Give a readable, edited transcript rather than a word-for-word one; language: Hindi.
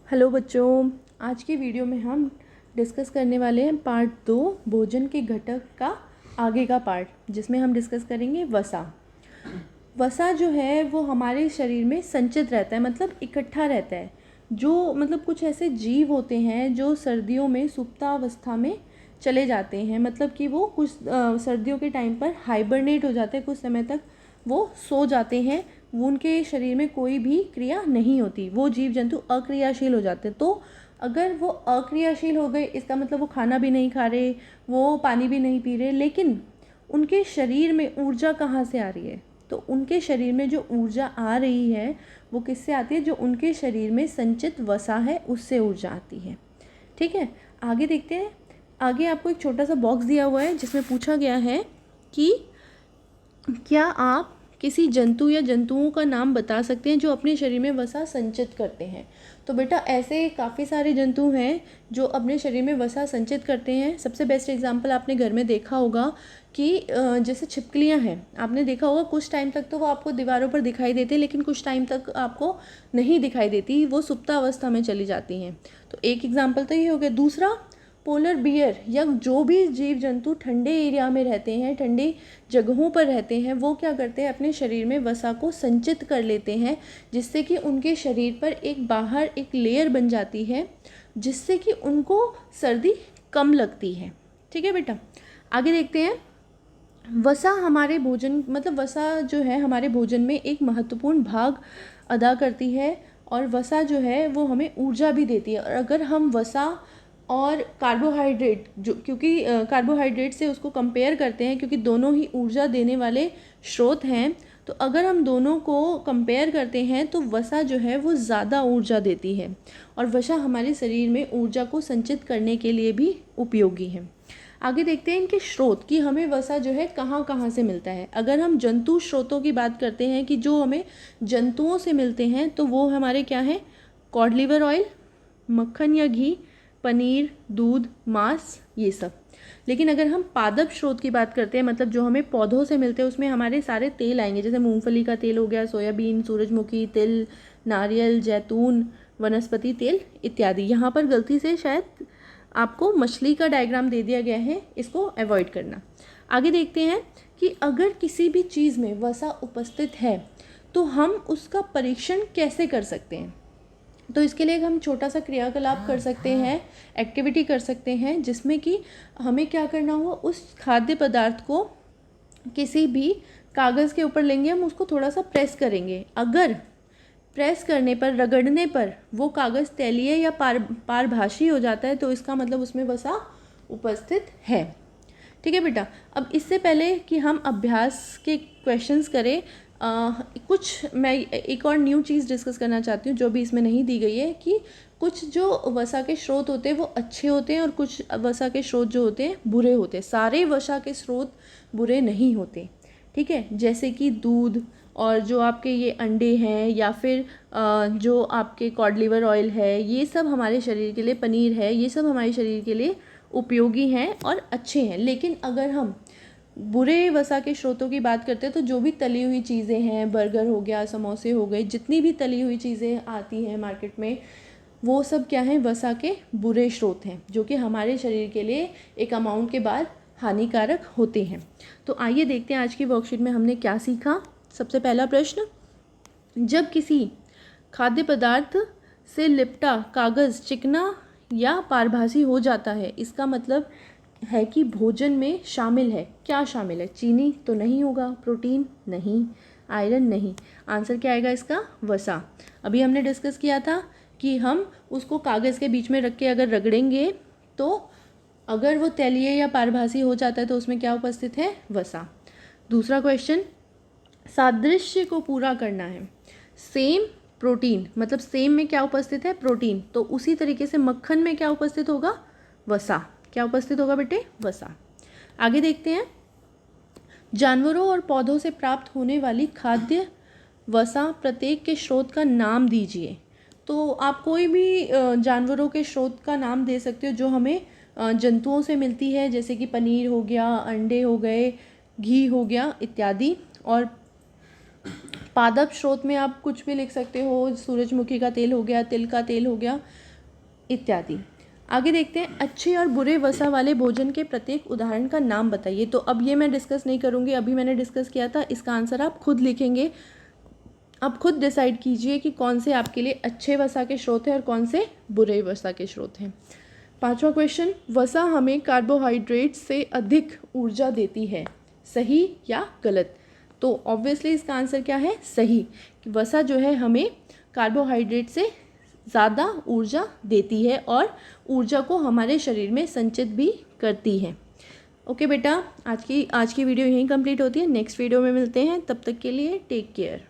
हेलो बच्चों, आज की वीडियो में हम डिस्कस करने वाले हैं पार्ट 2 भोजन के घटक का आगे का पार्ट, जिसमें हम डिस्कस करेंगे वसा। वसा जो है वो हमारे शरीर में संचित रहता है, मतलब इकट्ठा रहता है। जो मतलब कुछ ऐसे जीव होते हैं जो सर्दियों में सुप्तावस्था में चले जाते हैं, मतलब कि वो कुछ सर्दियों के टाइम पर हाइबरनेट हो जाते हैं, कुछ समय तक वो सो जाते हैं। वो उनके शरीर में कोई भी क्रिया नहीं होती, वो जीव जंतु अक्रियाशील हो जाते हैं। तो अगर वो अक्रियाशील हो गए, इसका मतलब वो खाना भी नहीं खा रहे, वो पानी भी नहीं पी रहे, लेकिन उनके शरीर में ऊर्जा कहाँ से आ रही है? तो उनके शरीर में जो ऊर्जा आ रही है वो किससे आती है? जो उनके शरीर में संचित वसा है उससे ऊर्जा आती है। ठीक है, आगे देखते हैं। आगे आपको एक छोटा सा बॉक्स दिया हुआ है जिसमें पूछा गया है कि क्या आप किसी जंतु या जंतुओं का नाम बता सकते हैं जो अपने शरीर में वसा संचित करते हैं? तो बेटा ऐसे काफ़ी सारे जंतु हैं जो अपने शरीर में वसा संचित करते हैं। सबसे बेस्ट एग्जांपल आपने घर में देखा होगा कि जैसे छिपकलियां हैं। आपने देखा होगा कुछ टाइम तक तो वो आपको दीवारों पर दिखाई देती है, लेकिन कुछ टाइम तक आपको नहीं दिखाई देती, वो सुप्तावस्था में चली जाती हैं। तो एक एग्जाम्पल तो ये हो गया। दूसरा, पोलर बियर या जो भी जीव जंतु ठंडे एरिया में रहते हैं, ठंडी जगहों पर रहते हैं, वो क्या करते हैं? अपने शरीर में वसा को संचित कर लेते हैं, जिससे कि उनके शरीर पर एक बाहर एक लेयर बन जाती है, जिससे कि उनको सर्दी कम लगती है। ठीक है बेटा, आगे देखते हैं। वसा हमारे भोजन, मतलब वसा जो है हमारे भोजन में एक महत्वपूर्ण भाग अदा करती है, और वसा जो है वो हमें ऊर्जा भी देती है। और अगर हम वसा और कार्बोहाइड्रेट, जो क्योंकि कार्बोहाइड्रेट से उसको कंपेयर करते हैं, क्योंकि दोनों ही ऊर्जा देने वाले स्रोत हैं, तो अगर हम दोनों को कंपेयर करते हैं तो वसा जो है वो ज़्यादा ऊर्जा देती है, और वसा हमारे शरीर में ऊर्जा को संचित करने के लिए भी उपयोगी है। आगे देखते हैं इनके स्रोत, कि हमें वसा जो है कहाँ कहाँ से मिलता है। अगर हम जंतु स्रोतों की बात करते हैं कि जो हमें जंतुओं से मिलते हैं, तो वो हमारे क्या हैं? कॉड लिवर ऑयल, मक्खन या घी, पनीर, दूध, मांस, ये सब। लेकिन अगर हम पादप स्रोत की बात करते हैं, मतलब जो हमें पौधों से मिलते हैं, उसमें हमारे सारे तेल आएंगे, जैसे मूंगफली का तेल हो गया, सोयाबीन, सूरजमुखी तिल, नारियल, जैतून, वनस्पति तेल इत्यादि। यहाँ पर गलती से शायद आपको मछली का डायग्राम दे दिया गया है, इसको अवॉइड करना। आगे देखते हैं कि अगर किसी भी चीज़ में वसा उपस्थित है तो हम उसका परीक्षण कैसे कर सकते हैं? तो इसके लिए हम छोटा सा क्रियाकलाप कर सकते हैं, एक्टिविटी कर सकते हैं, जिसमें कि हमें क्या करना होगा? उस खाद्य पदार्थ को किसी भी कागज़ के ऊपर लेंगे, हम उसको थोड़ा सा प्रेस करेंगे। अगर प्रेस करने पर, रगड़ने पर वो कागज़ तैलीय या पारभासी हो जाता है, तो इसका मतलब उसमें वसा उपस्थित है। ठीक है बेटा, अब इससे पहले कि हम अभ्यास के क्वेश्चंस करें, कुछ मैं एक और न्यू चीज़ डिस्कस करना चाहती हूँ जो भी इसमें नहीं दी गई है, कि कुछ जो वसा के स्रोत होते हैं वो अच्छे होते हैं, और कुछ वसा के स्रोत जो होते हैं बुरे होते हैं। सारे वसा के स्रोत बुरे नहीं होते। ठीक है, जैसे कि दूध, और जो आपके ये अंडे हैं, या फिर जो आपके कॉड लिवर ऑयल है, ये सब हमारे शरीर के लिए, पनीर है, ये सब हमारे शरीर के लिए उपयोगी हैं और अच्छे हैं। लेकिन अगर हम बुरे वसा के स्रोतों की बात करते हैं, तो जो भी तली हुई चीज़ें हैं, बर्गर हो गया, समोसे हो गए, जितनी भी तली हुई चीज़ें आती हैं मार्केट में, वो सब क्या हैं? वसा के बुरे स्रोत हैं, जो कि हमारे शरीर के लिए एक अमाउंट के बाद हानिकारक होते हैं। तो आइए देखते हैं आज की वर्कशीट में हमने क्या सीखा। सबसे पहला प्रश्न, जब किसी खाद्य पदार्थ से लिपटा कागज़ चिकना या पारभासी हो जाता है, इसका मतलब है कि भोजन में शामिल है। क्या शामिल है? चीनी तो नहीं होगा, प्रोटीन नहीं, आयरन नहीं। आंसर क्या आएगा इसका? वसा। अभी हमने डिस्कस किया था कि हम उसको कागज़ के बीच में रख के अगर रगड़ेंगे, तो अगर वो तैलीय या पारभासी हो जाता है तो उसमें क्या उपस्थित है? वसा। दूसरा क्वेश्चन, सादृश्य को पूरा करना है। सेम प्रोटीन, मतलब सेम में क्या उपस्थित है? प्रोटीन। तो उसी तरीके से मक्खन में क्या उपस्थित होगा? वसा। क्या उपस्थित होगा बेटे? वसा। आगे देखते हैं, जानवरों और पौधों से प्राप्त होने वाली खाद्य वसा प्रत्येक के स्रोत का नाम दीजिए। तो आप कोई भी जानवरों के स्रोत का नाम दे सकते हो जो हमें जंतुओं से मिलती है, जैसे कि पनीर हो गया, अंडे हो गए, घी हो गया इत्यादि। और पादप स्रोत में आप कुछ भी लिख सकते हो, सूरजमुखी का तेल हो गया, तिल का तेल हो गया इत्यादि। आगे देखते हैं, अच्छे और बुरे वसा वाले भोजन के प्रत्येक उदाहरण का नाम बताइए। तो अब ये मैं डिस्कस नहीं करूँगी, अभी मैंने डिस्कस किया था, इसका आंसर आप खुद लिखेंगे। आप खुद डिसाइड कीजिए कि कौन से आपके लिए अच्छे वसा के स्रोत हैं और कौन से बुरे वसा के स्रोत हैं। 5वां क्वेश्चन, वसा हमें कार्बोहाइड्रेट से अधिक ऊर्जा देती है, सही या गलत? तो ऑब्वियसली इसका आंसर क्या है? सही। वसा जो है हमें कार्बोहाइड्रेट से ज़्यादा ऊर्जा देती है और ऊर्जा को हमारे शरीर में संचित भी करती है। ओके बेटा, आज की वीडियो यहीं कंप्लीट होती है। नेक्स्ट वीडियो में मिलते हैं, तब तक के लिए टेक केयर।